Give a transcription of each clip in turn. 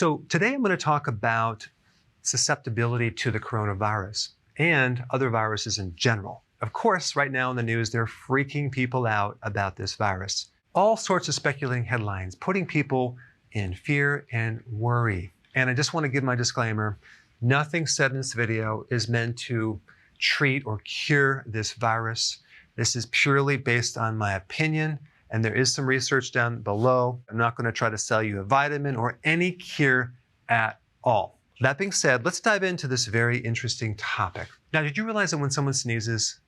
So today I'm going to talk about susceptibility to the coronavirus and other viruses in general. Of course, right now in the news, they're freaking people out about this virus. All sorts of speculating headlines, putting people in fear and worry. And I just want to give my disclaimer, nothing said in this video is meant to treat or cure this virus. This is purely based on my opinion, and there is some research down below. I'm not going to try to sell you a vitamin or any cure at all. That being said, let's dive into this very interesting topic. Now, did you realize that when someone sneezes,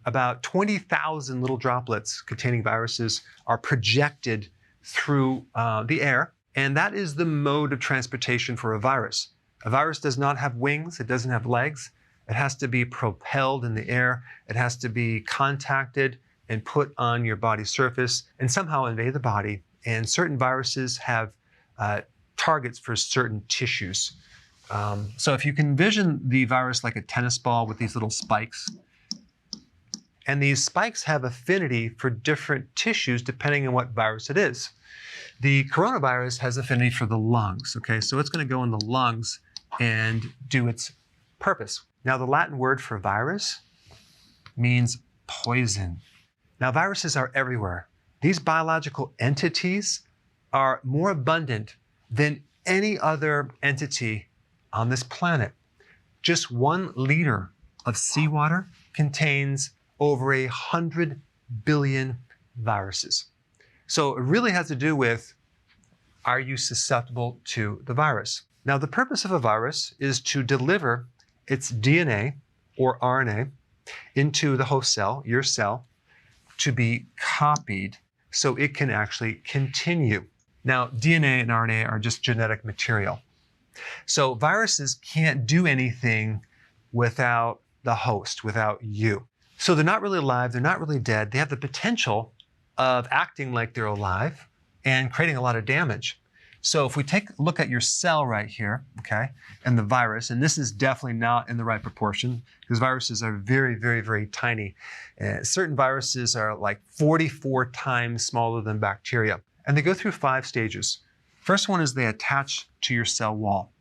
about 20,000 little droplets containing viruses are projected through the air, and that is the mode of transportation for a virus. A virus does not have wings, it doesn't have legs. It has to be propelled in the air. It has to be contacted and put on your body's surface and somehow invade the body. And certain viruses have targets for certain tissues. So if you can envision the virus like a tennis ball with these little spikes, and these spikes have affinity for different tissues depending on what virus it is. The coronavirus has affinity for the lungs, okay? So it's going to go in the lungs and do its purpose. Now, the Latin word for virus means poison. Now, viruses are everywhere. These biological entities are more abundant than any other entity on this planet. Just 1 liter of seawater contains over 100 billion viruses. So it really has to do with, are you susceptible to the virus? Now, the purpose of a virus is to deliver its DNA or RNA into the host cell, your cell, to be copied so it can actually continue. Now, DNA and RNA are just genetic material. So viruses can't do anything without the host, without you. So they're not really alive, they're not really dead. They have the potential of acting like they're alive and creating a lot of damage. So if we take a look at your cell right here, okay, and the virus, and this is definitely not in the right proportion because viruses are very, very, very tiny. Certain viruses are like 44 times smaller than bacteria. And they go through 5 stages. First one is they attach to your cell wall.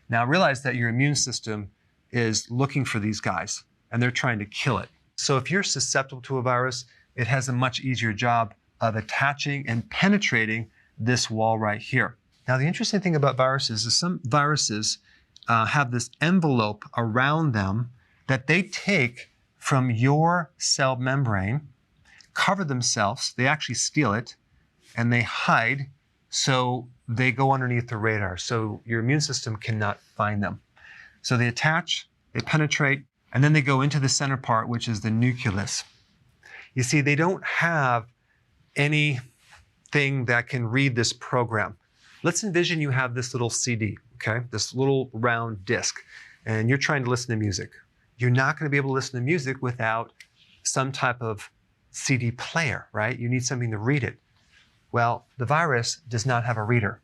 Now realize that your immune system is looking for these guys and they're trying to kill it. So if you're susceptible to a virus, it has a much easier job of attaching and penetrating this wall right here. Now, the interesting thing about viruses is some viruses have this envelope around them that they take from your cell membrane, cover themselves, they actually steal it, and they hide so they go underneath the radar, so your immune system cannot find them. So they attach, they penetrate, and then they go into the center part, which is the nucleus. You see, they don't have anything that can read this program. Let's envision you have this little CD, okay? This little round disc, and you're trying to listen to music. You're not going to be able to listen to music without some type of CD player, right? You need something to read it. Well, the virus does not have a reader.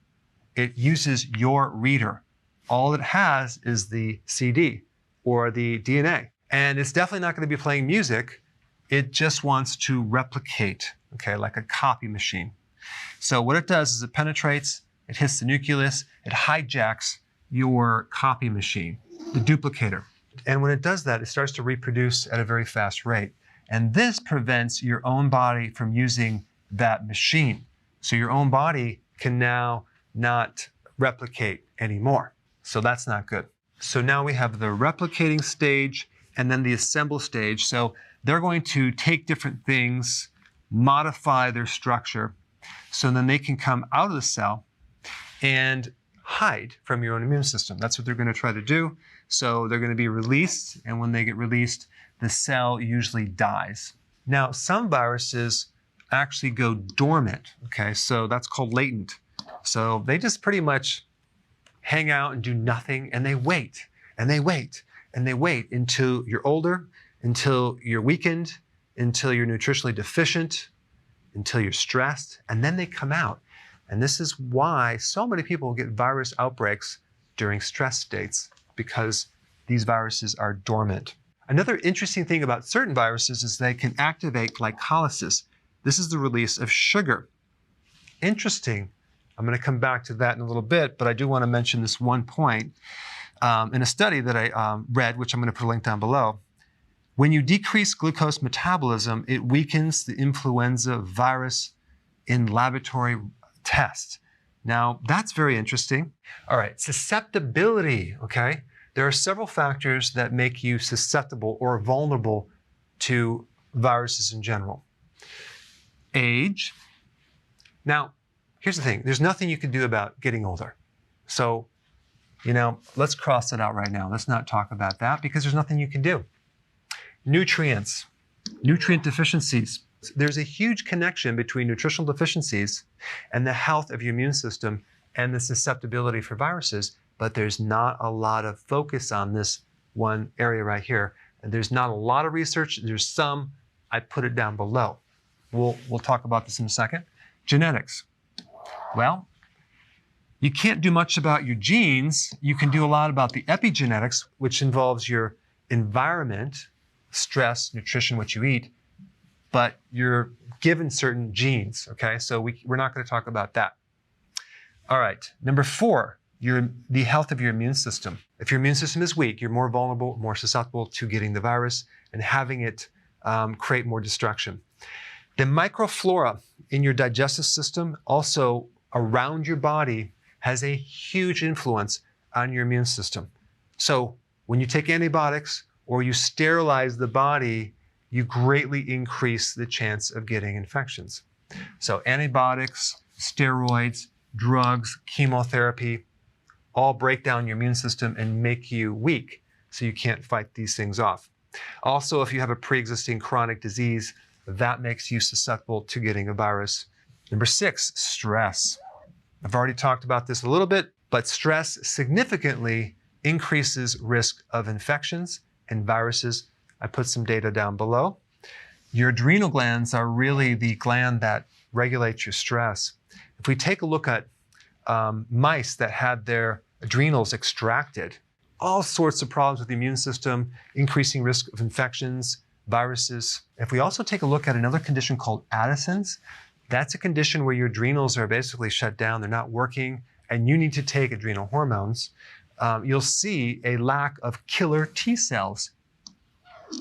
It uses your reader. All it has is the CD or the DNA. And it's definitely not going to be playing music. It just wants to replicate, okay, like a copy machine. So what it does is it penetrates, it hits the nucleus, it hijacks your copy machine, the duplicator. And when it does that, it starts to reproduce at a very fast rate. And this prevents your own body from using that machine. So your own body can now not replicate anymore. So that's not good. So now we have the replicating stage and then the assemble stage. So they're going to take different things, modify their structure, so then they can come out of the cell and hide from your own immune system. That's what they're going to try to do. So they're going to be released, and when they get released, the cell usually dies. Now, some viruses actually go dormant, okay? So that's called latent. So they just pretty much hang out and do nothing, and they wait, and they wait, and they wait until you're older, until you're weakened, until you're nutritionally deficient, until you're stressed, and then they come out. And this is why so many people get virus outbreaks during stress states, because these viruses are dormant. Another interesting thing about certain viruses is they can activate glycolysis. This is the release of sugar. Interesting. I'm going to come back to that in a little bit, but I do want to mention this one point. In a study that I read, which I'm going to put a link down below, when you decrease glucose metabolism, it weakens the influenza virus in laboratory tests. Now, that's very interesting. All right, susceptibility, okay? There are several factors that make you susceptible or vulnerable to viruses in general. Age. Now, here's the thing. There's nothing you can do about getting older. So, let's cross it out right now. Let's not talk about that because there's nothing you can do. Nutrients, nutrient deficiencies. There's a huge connection between nutritional deficiencies and the health of your immune system and the susceptibility for viruses, but there's not a lot of focus on this one area right here. And there's not a lot of research. There's some. I put it down below. We'll talk about this in a second. Genetics. Well, you can't do much about your genes. You can do a lot about the epigenetics, which involves your environment, stress, nutrition, what you eat, but you're given certain genes, okay? So we're not going to talk about that. All right, number 4, the health of your immune system. If your immune system is weak, you're more vulnerable, more susceptible to getting the virus and having it create more destruction. The microflora in your digestive system, also around your body, has a huge influence on your immune system. So when you take antibiotics or you sterilize the body, you greatly increase the chance of getting infections. So antibiotics, steroids, drugs, chemotherapy, all break down your immune system and make you weak, so you can't fight these things off. Also, if you have a pre-existing chronic disease, that makes you susceptible to getting a virus. Number 6, stress. I've already talked about this a little bit, but stress significantly increases risk of infections and viruses. I put some data down below. Your adrenal glands are really the gland that regulates your stress. If we take a look at mice that had their adrenals extracted, all sorts of problems with the immune system, increasing risk of infections, viruses. If we also take a look at another condition called Addison's, that's a condition where your adrenals are basically shut down, they're not working, and you need to take adrenal hormones. You'll see a lack of killer T cells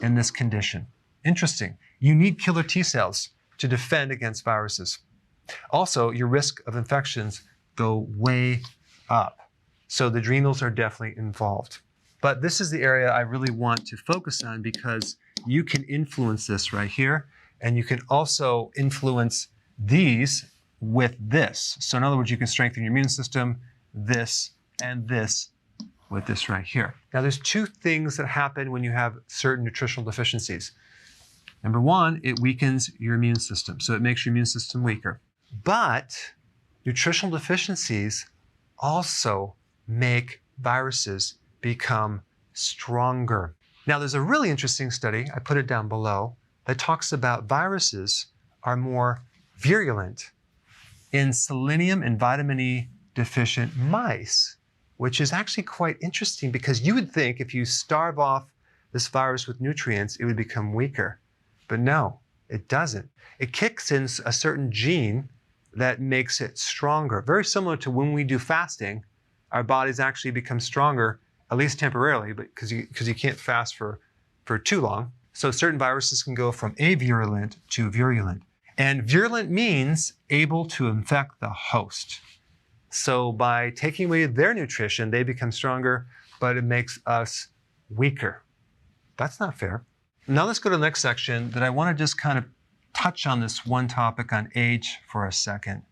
in this condition. Interesting. You need killer T cells to defend against viruses. Also, your risk of infections go way up. So the adrenals are definitely involved. But this is the area I really want to focus on because you can influence this right here, and you can also influence these with this. So in other words, you can strengthen your immune system, this, and this with this right here. Now there's 2 things that happen when you have certain nutritional deficiencies. Number 1, it weakens your immune system. So it makes your immune system weaker. But nutritional deficiencies also make viruses become stronger. Now there's a really interesting study, I put it down below, that talks about viruses are more virulent in selenium and vitamin E deficient mice, which is actually quite interesting because you would think if you starve off this virus with nutrients, it would become weaker. But no, it doesn't. It kicks in a certain gene that makes it stronger. Very similar to when we do fasting, our bodies actually become stronger, at least temporarily, but because you can't fast for too long. So certain viruses can go from avirulent to virulent. And virulent means able to infect the host. So by taking away their nutrition, they become stronger, but it makes us weaker. That's not fair. Now let's go to the next section that I want to just kind of touch on this one topic on age for a second.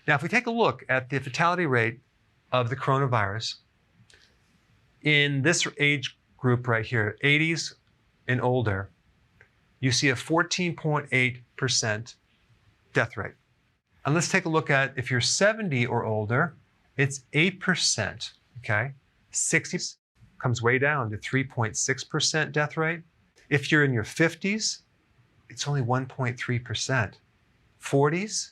Now, if we take a look at the fatality rate of the coronavirus, in this age group right here, 80s and older, you see a 14.8% death rate. And let's take a look at if you're 70 or older, it's 8%, okay? 60 comes way down to 3.6% death rate. If you're in your 50s, it's only 1.3%. 40s,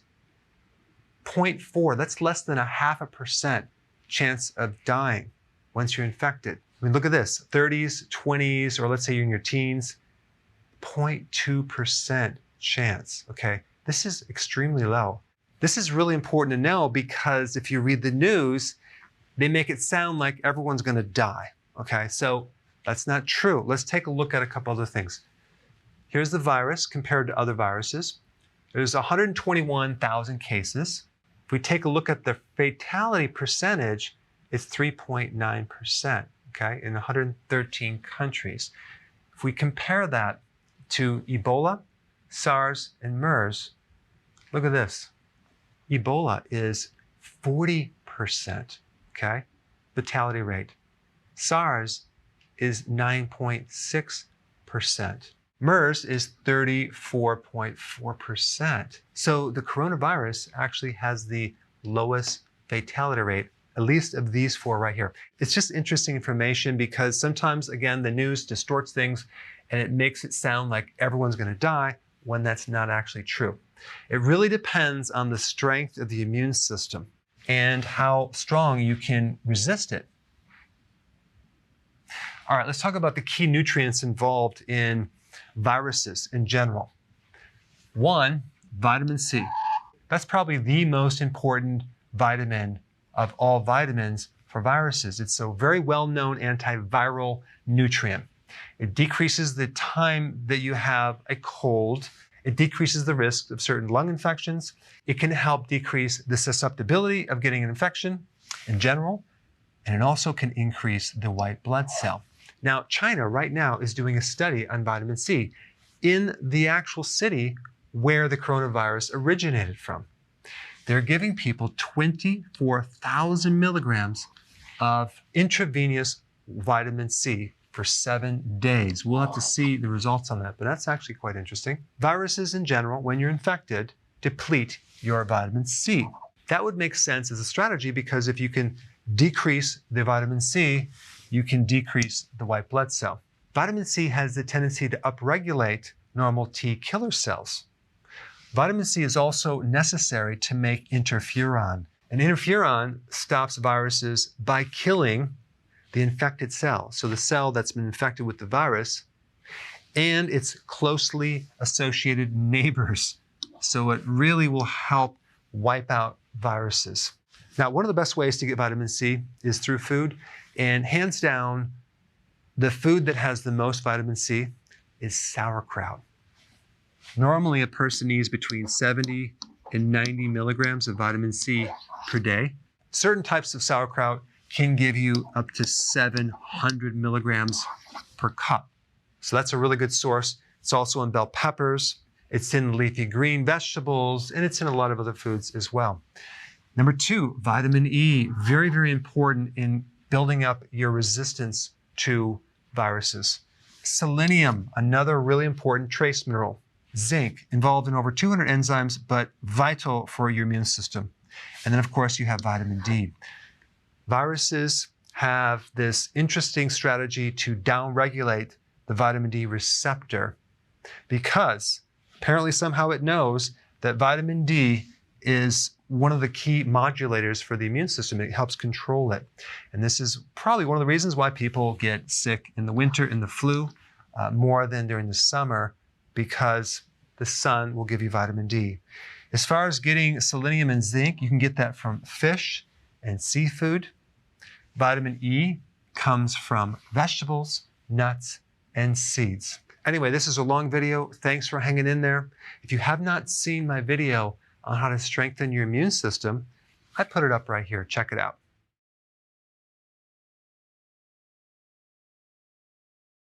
0.4, that's less than 0.5% chance of dying once you're infected. I mean, look at this, 30s, 20s, or let's say you're in your teens, 0.2% chance, okay? This is extremely low. This is really important to know because if you read the news, they make it sound like everyone's going to die. Okay, so that's not true. Let's take a look at a couple other things. Here's the virus compared to other viruses. There's 121,000 cases. If we take a look at the fatality percentage, it's 3.9%, okay, in 113 countries. If we compare that to Ebola, SARS, and MERS, look at this. Ebola is 40%, okay, fatality rate. SARS is 9.6%. MERS is 34.4%. So the coronavirus actually has the lowest fatality rate, at least of these four right here. It's just interesting information because sometimes, again, the news distorts things and it makes it sound like everyone's going to die when that's not actually true. It really depends on the strength of the immune system and how strong you can resist it. All right, let's talk about the key nutrients involved in viruses in general. One, vitamin C. That's probably the most important vitamin of all vitamins for viruses. It's a very well-known antiviral nutrient. It decreases the time that you have a cold. It decreases the risk of certain lung infections. It can help decrease the susceptibility of getting an infection in general, and it also can increase the white blood cell. Now, China right now is doing a study on vitamin C in the actual city where the coronavirus originated from. They're giving people 24,000 milligrams of intravenous vitamin C for 7 days. We'll have to see the results on that, but that's actually quite interesting. Viruses in general, when you're infected, deplete your vitamin C. That would make sense as a strategy because if you can decrease the vitamin C, you can decrease the white blood cell. Vitamin C has the tendency to upregulate normal T killer cells. Vitamin C is also necessary to make interferon. And interferon stops viruses by killing the infected cell. So the cell that's been infected with the virus and its closely associated neighbors. So it really will help wipe out viruses. Now, one of the best ways to get vitamin C is through food. And hands down, the food that has the most vitamin C is sauerkraut. Normally, a person needs between 70 and 90 milligrams of vitamin C per day. Certain types of sauerkraut can give you up to 700 milligrams per cup. So that's a really good source. It's also in bell peppers, it's in leafy green vegetables, and it's in a lot of other foods as well. Number two, vitamin E, very, very important in building up your resistance to viruses. Selenium, another really important trace mineral. Zinc, involved in over 200 enzymes, but vital for your immune system. And then, of course, you have vitamin D. Viruses have this interesting strategy to downregulate the vitamin D receptor because apparently somehow it knows that vitamin D is one of the key modulators for the immune system. It helps control it. And this is probably one of the reasons why people get sick in the winter, in the flu, more than during the summer, because the sun will give you vitamin D. As far as getting selenium and zinc, you can get that from fish and seafood. Vitamin E comes from vegetables, nuts, and seeds. Anyway, this is a long video. Thanks for hanging in there. If you have not seen my video on how to strengthen your immune system, I put it up right here. Check it out.